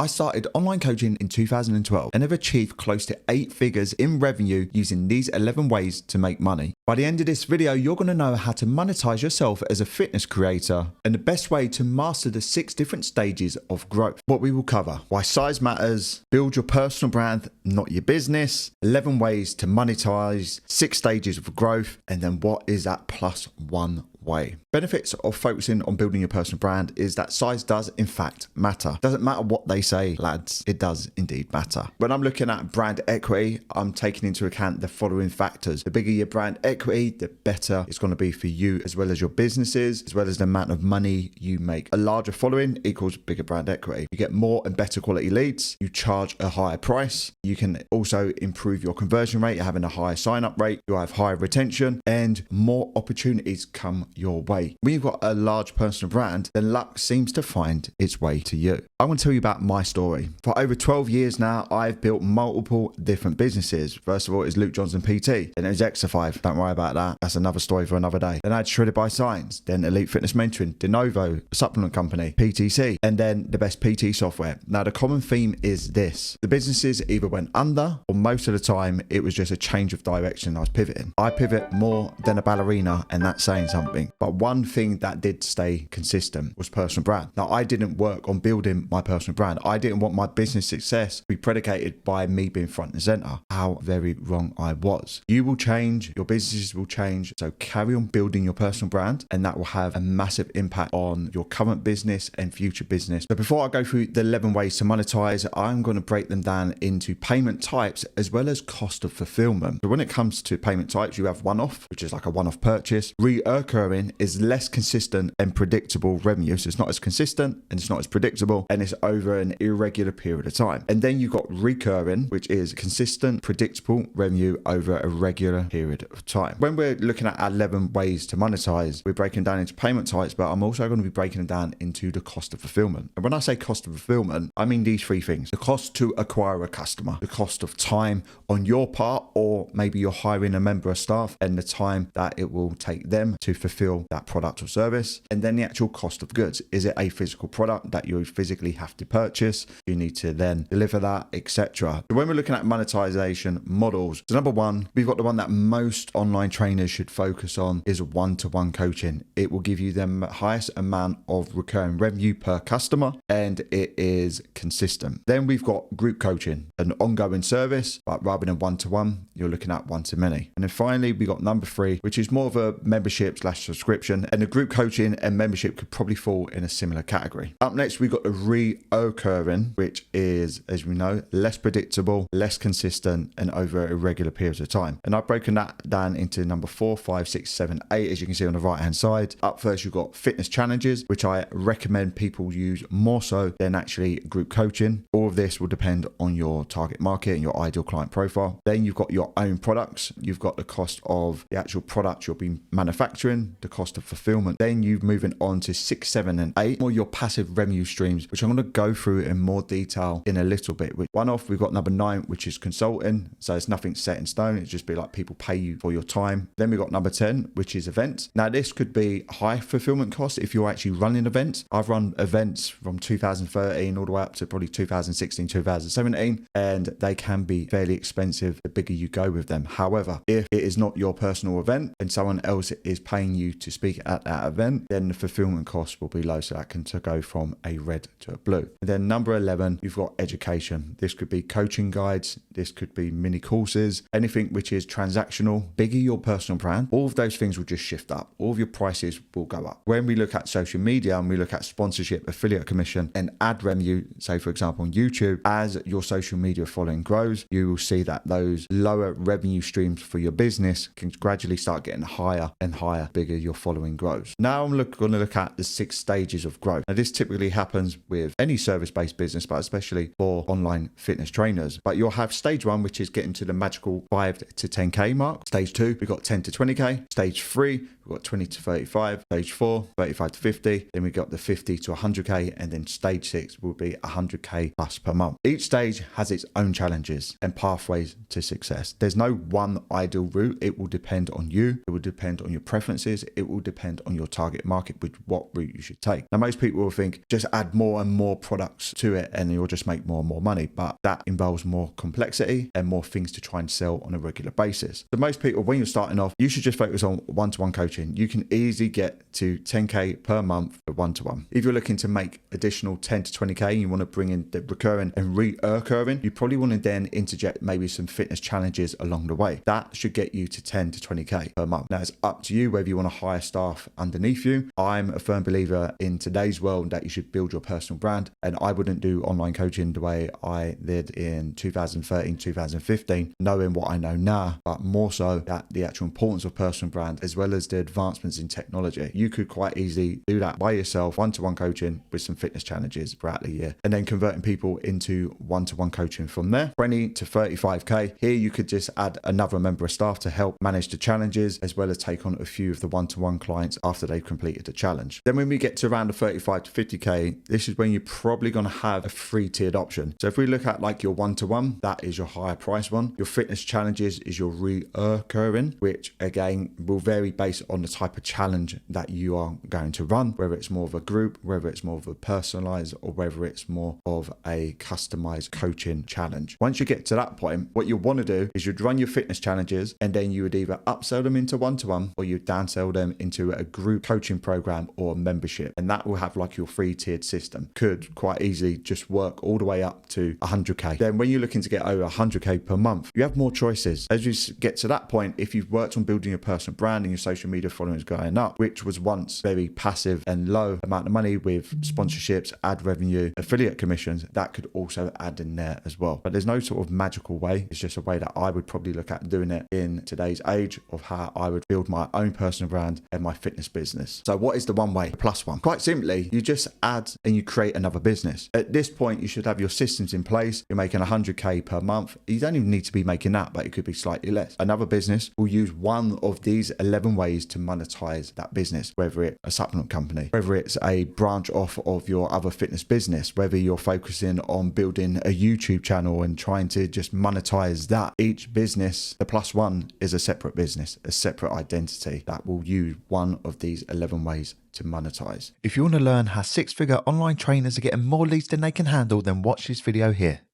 I started online coaching in 2012 and have achieved close to 8 figures in revenue using these 11 ways to make money. By the end of this video, you're going to know how to monetize yourself as a fitness creator and the best way to master the 6 different stages of growth. What we will cover: why size matters, build your personal brand, not your business, 11 ways to monetize, 6 stages of growth, and then what is that +1 way. Benefits of focusing on building your personal brand is that size does in fact matter. Doesn't matter what they say, lads, it does indeed matter. When I'm looking at brand equity, I'm taking into account the following factors. The bigger your brand equity, the better it's going to be for you as well as your businesses, as well as the amount of money you make. A larger following equals bigger brand equity. You get more and better quality leads, you charge a higher price, you can also improve your conversion rate, you're having a higher sign up rate, you'll have higher retention, and more opportunities come your way. When you've got a large personal brand, then luck seems to find its way to you. I want to tell you about my story. For over 12 years now, I've built multiple different businesses. First of all, it's Luke Johnson PT. Then it was Exercise. Don't worry about that. That's another story for another day. Then I had Shredded by Science. Then Elite Fitness Mentoring, DeNovo, supplement company, PTC, and then the best PT software. Now, the common theme is this. The businesses either went under or most of the time it was just a change of direction. I was pivoting. I pivot more than a ballerina, and that's saying something. But one thing that did stay consistent was personal brand. Now, I didn't work on building my personal brand. I didn't want my business success to be predicated by me being front and center. How very wrong I was. You will change, your businesses will change. So carry on building your personal brand, and that will have a massive impact on your current business and future business. But before I go through the 11 ways to monetize, I'm going to break them down into payment types as well as cost of fulfillment. So when it comes to payment types, you have one-off, which is like a one-off purchase. Reoccurring is less consistent and predictable revenue. So it's not as consistent and it's not as predictable, and it's over an irregular period of time. And then you've got recurring, which is consistent, predictable revenue over a regular period of time. When we're looking at 11 ways to monetize, we're breaking down into payment types, but I'm also going to be breaking it down into the cost of fulfillment. And when I say cost of fulfillment, I mean these 3 things: the cost to acquire a customer, the cost of time on your part, or maybe you're hiring a member of staff and the time that it will take them to fulfill that product or service, and then the actual cost of goods. Is it a physical product that you physically have to purchase? You need to then deliver that, etc. So when we're looking at monetization models, so number 1, we've got the one that most online trainers should focus on, is one-to-one coaching. It will give you the highest amount of recurring revenue per customer, and it is consistent. Then we've got group coaching, an ongoing service, but rather than one-to-one, you're looking at one-to-many. And then finally, we got number 3, which is more of a membership/subscription, and the group coaching and membership could probably fall in a similar category. Up next, we've got the reoccurring, which is, as we know, less predictable, less consistent, and over irregular periods of time. And I've broken that down into number 4, 5, 6, 7, 8, as you can see on the right hand side. Up first, you've got fitness challenges, which I recommend people use more so than actually group coaching. All of this will depend on your target market and your ideal client profile. Then you've got your own products. You've got the cost of the actual product you'll be manufacturing, the cost of fulfillment. Then you're moving on to 6, 7, and 8, more your passive revenue streams, which I'm going to go through in more detail in a little bit. With one off, we've got number 9, which is consulting. So it's nothing set in stone. It's just be like people pay you for your time. Then we've got number 10, which is events. Now this could be high fulfillment costs if you're actually running events. I've run events from 2013 all the way up to probably 2016, 2017, and they can be fairly expensive the bigger you go with them. However, if it is not your personal event and someone else is paying you to speak at that event, then the fulfillment costs will be low, so that can go from a red to a blue. And then number 11, you've got education. This could be coaching guides, this could be mini courses, anything which is transactional. Bigger your personal brand, all of those things will just shift up. All of your prices will go up. When we look at social media and we look at sponsorship, affiliate commission, and ad revenue, say for example on YouTube, as your social media following grows, you will see that those lower revenue streams for your business can gradually start getting higher and higher, bigger your following grows. Now I'm going to look at the 6 stages of growth. Now this typically happens with any service-based business, but especially for online fitness trainers. But you'll have stage 1, which is getting to the magical 5 to 10k mark. Stage 2, we've got 10 to 20k. Stage 3, we've we've got 20 to 35, stage 4, 35 to 50, then we got the 50 to 100k, and then stage 6 will be 100k plus per month. Each stage has its own challenges and pathways to success. There's no one ideal route. It will depend on you. It will depend on your preferences. It will depend on your target market with what route you should take. Now, most people will think just add more and more products to it and you'll just make more and more money, but that involves more complexity and more things to try and sell on a regular basis. So most people, when you're starting off, you should just focus on one-to-one coaching. You can easily get to 10k per month for one-to-one. If you're looking to make additional 10 to 20k and you want to bring in the recurring and recurring, you probably want to then interject maybe some fitness challenges along the way. That should get you to 10 to 20k per month. Now, it's up to you whether you want to hire staff underneath you. I'm a firm believer in today's world that you should build your personal brand, and I wouldn't do online coaching the way I did in 2013, 2015, knowing what I know now, but more so that the actual importance of personal brand as well as the advancements in technology. You could quite easily do that by yourself, one-to-one coaching with some fitness challenges throughout the year, and then converting people into one-to-one coaching from there. 20 to 35k. Here you could just add another member of staff to help manage the challenges as well as take on a few of the one-to-one clients after they've completed the challenge. Then when we get to around the 35 to 50k, this is when you're probably going to have a three-tiered option. So if we look at like your one-to-one, that is your higher price one. Your fitness challenges is your recurring, which again will vary based on the type of challenge that you are going to run, whether it's more of a group, whether it's more of a personalized, or whether it's more of a customized coaching challenge. Once you get to that point, what you want to do is you'd run your fitness challenges and then you would either upsell them into one-to-one or you downsell them into a group coaching program or membership. And that will have like your three-tiered system. Could quite easily just work all the way up to 100k. Then when you're looking to get over 100k per month, you have more choices. As you get to that point, if you've worked on building your personal brand and your social media following is going up, which was once very passive and low amount of money with sponsorships, ad revenue, affiliate commissions, that could also add in there as well. But there's no sort of magical way. It's just a way that I would probably look at doing it in today's age of how I would build my own personal brand and my fitness business. So what is the one way, the plus one? Quite simply, you just add and you create another business. At this point, you should have your systems in place. You're making 100k per month. You don't even need to be making that, but it could be slightly less. Another business will use one of these 11 ways to monetize that business, whether it's a supplement company, whether it's a branch off of your other fitness business, whether you're focusing on building a YouTube channel and trying to just monetize that. Each business, the plus one, is a separate business, a separate identity that will use one of these 11 ways to monetize. If you want to learn how six-figure online trainers are getting more leads than they can handle, then watch this video here.